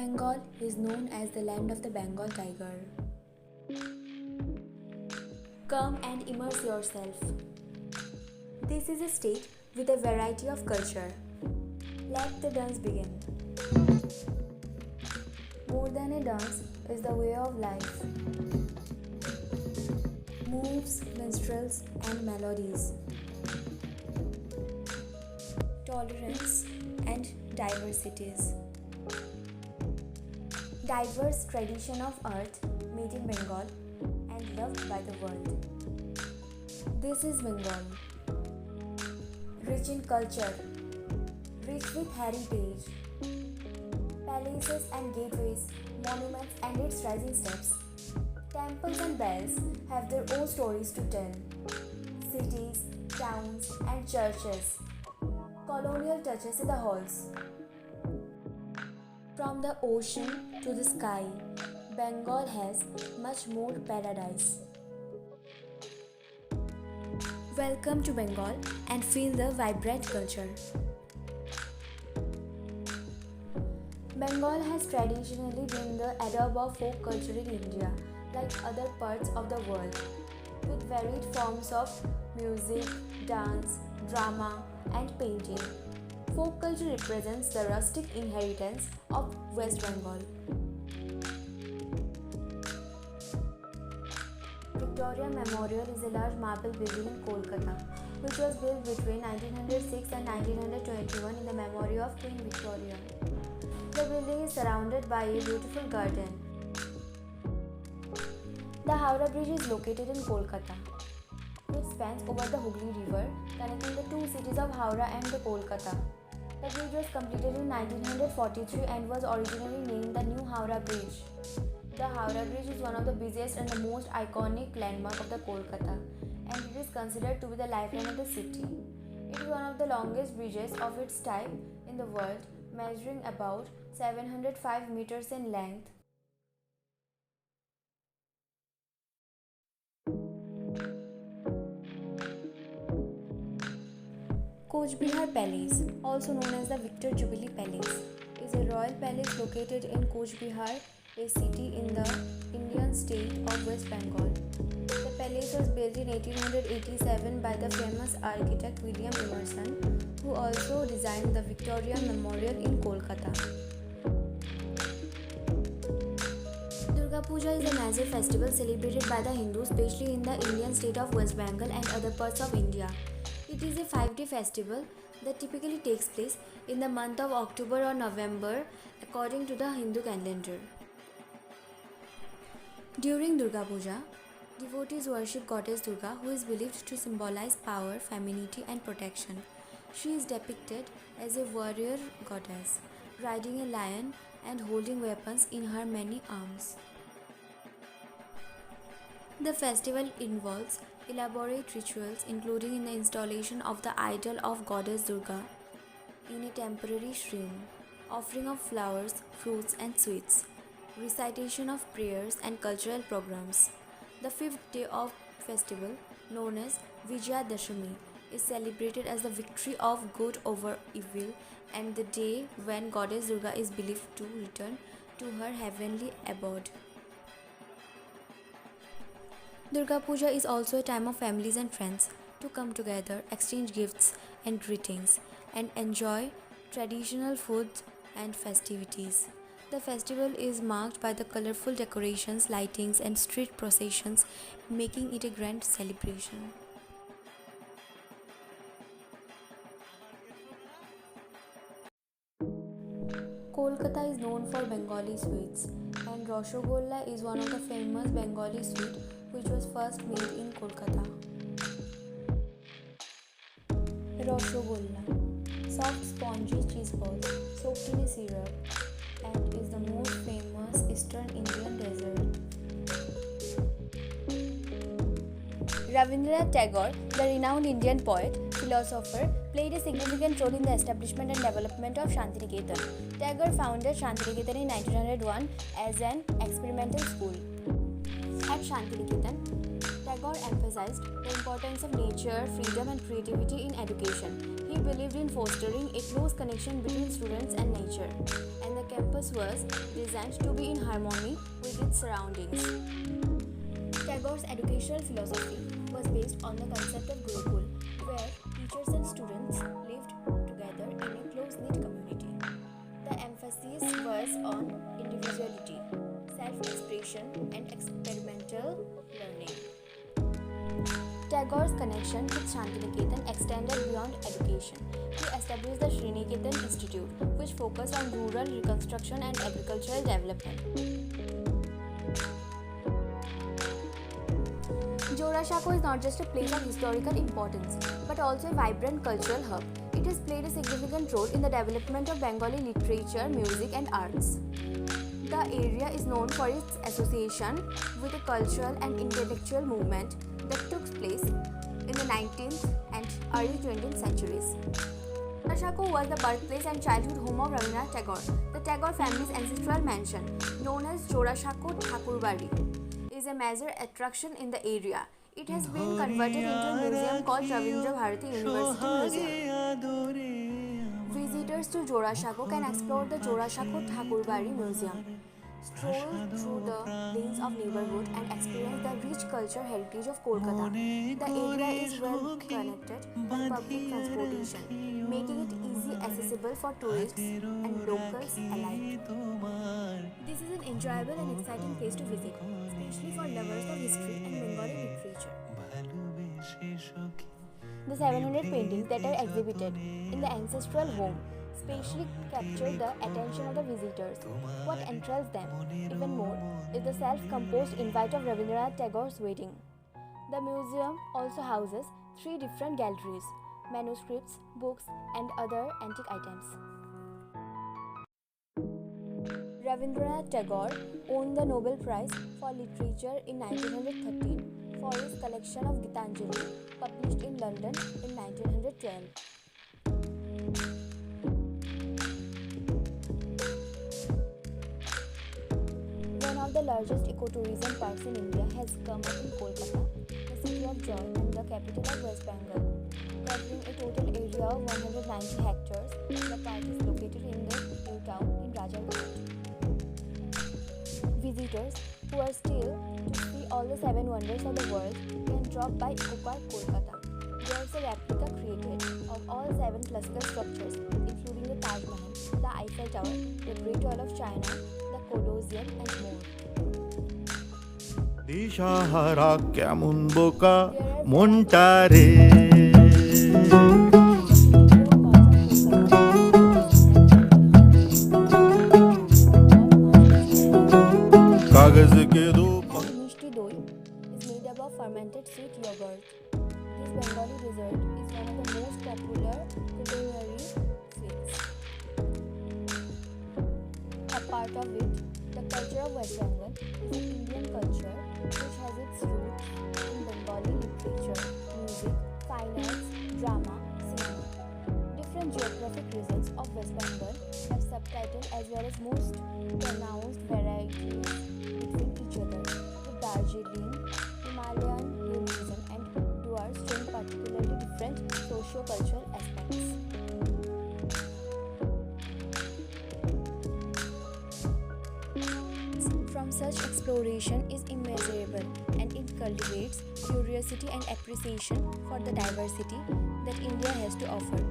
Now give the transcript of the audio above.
Bengal is known as the land of the Bengal tiger. Come and immerse yourself. This is a state with a variety of culture. Let the dance begin. More than a dance is the way of life. Moves, minstrels, and melodies. Tolerance and diversities. Diverse tradition of earth made in Bengal and loved by the world. This is Bengal. Rich in culture, rich with heritage, palaces and gateways, monuments and its rising steps. Temples and bells have their own stories to tell. Cities, towns, and churches. Colonial touches in the halls. From the ocean to the sky, Bengal has much more paradise. Welcome to Bengal and feel the vibrant culture. Bengal has traditionally been the adobe of folk culture in India, like other parts of the world, with varied forms of music, dance, drama, and painting. Folk culture represents the rustic inheritance of West Bengal. Victoria Memorial is a large marble building in Kolkata, which was built between 1906 and 1921 in the memory of Queen Victoria. The building is surrounded by a beautiful garden. The Howrah Bridge is located in Kolkata, which spans over the Hooghly River, connecting the two cities of Howrah and the Kolkata. The bridge was completed in 1943 and was originally named the New Howrah Bridge. The Howrah Bridge is one of the busiest and the most iconic landmark of the Kolkata, and it is considered to be the lifeline of the city. It is one of the longest bridges of its type in the world, measuring about 705 meters in length. Coach Bihar Palace, also known as the Victor Jubilee Palace, is a royal palace located in Coach Bihar, a city in the Indian state of West Bengal. The palace was built in 1887 by the famous architect William Emerson, who also designed the Victoria Memorial in Kolkata. Durga Puja is a major festival celebrated by the Hindus, especially in the Indian state of West Bengal and other parts of India. It is a 5-day festival that typically takes place in the month of October or November according to the Hindu calendar. During Durga Puja, devotees worship goddess Durga, who is believed to symbolize power, femininity, and protection. She is depicted as a warrior goddess, riding a lion and holding weapons in her many arms. The festival involves elaborate rituals, including in the installation of the idol of goddess Durga in a temporary shrine, offering of flowers, fruits, and sweets, recitation of prayers, and cultural programs. The 5th day of festival, known as Vijayadashami, is celebrated as the victory of good over evil and the day when goddess Durga is believed to return to her heavenly abode. Durga Puja is also a time of families and friends to come together, exchange gifts and greetings, and enjoy traditional food and festivities. The festival is marked by the colorful decorations, lightings, and street processions, making it a grand celebration. Kolkata is known for Bengali sweets, and Rasgulla is one of the famous Bengali sweets which was first made in Kolkata. Rasgulla, soft spongy cheese balls soaked in a syrup, and is the most famous Eastern Indian dessert. Rabindranath Tagore, the renowned Indian poet, philosopher, played a significant role in the establishment and development of Shantiniketan. Tagore founded Shantiniketan in 1901 as an experimental school. At Shantiniketan, Tagore emphasized the importance of nature, freedom, and creativity in education. He believed in fostering a close connection between students and nature, and the campus was designed to be in harmony with its surroundings. Tagore's educational philosophy was based on the concept of Gurukul, where teachers and students lived together in a close-knit community. The emphasis was on individuality, self-expression, and experimental learning. Tagore's connection with Shantiniketan extended beyond education. He established the Sriniketan Institute, which focused on rural reconstruction and agricultural development. Jorasanko is not just a place of historical importance, but also a vibrant cultural hub. It has played a significant role in the development of Bengali literature, music, and arts. The area is known for its association with a cultural and intellectual movement that took place in the 19th and early 20th centuries. Jorasanko was the birthplace and childhood home of Rabindranath Tagore. The Tagore family's ancestral mansion, known as Jorasanko Thakurbari, is a major attraction in the area. It has been converted into a museum called Ravindra Bharati University Museum. Visitors to Jorasanko can explore the Jorasanko Thakurbari Museum, stroll through the lanes of neighborhood and experience the rich cultural heritage of Kolkata. The area is well connected by public transportation, making it easily accessible for tourists and locals alike. This is an enjoyable and exciting place to visit, especially for lovers of history and Bengali literature. The 700 paintings that are exhibited in the ancestral home specially capture the attention of the visitors. What enthralls them even more is the self-composed invite of Rabindranath Tagore's wedding. The museum also houses 3 different galleries, manuscripts, books, and other antique items. Rabindranath Tagore won the Nobel Prize for Literature in 1913 for his collection of Gitanjali, published in London in 1912. One of the largest ecotourism parks in India has come up in Kolkata, the city of joy and the capital of West Bengal. Covering a total area of 190 hectares, the park is located in the new town in Rajarhat. Visitors who are still to see all the 7 wonders of the world can drop by Eco Park, Kolkata. There is a replica created of all 7 classical structures, including the Taj Mahal, the Eiffel Tower, the Great Wall of China, the Colosseum, and more. দিশাহারা কেমন বোকা মনটা রে कागज के दो Mishti Doi is made up of fermented sweet yogurt. This Bengali dessert is one of the most popular culinary sweets. A part of it, the culture of West Bengal is an Indian culture which has its roots in Bengali literature, music, fine arts, drama, cinema. Different geographic regions of West Bengal have subtitled as well as most pronounced varieties between each other, with Darjeeling, Himalayan hill region, and Duars showing particularly different socio-cultural aspects. From such exploration is immeasurable, and it cultivates curiosity and appreciation for the diversity that India has to offer.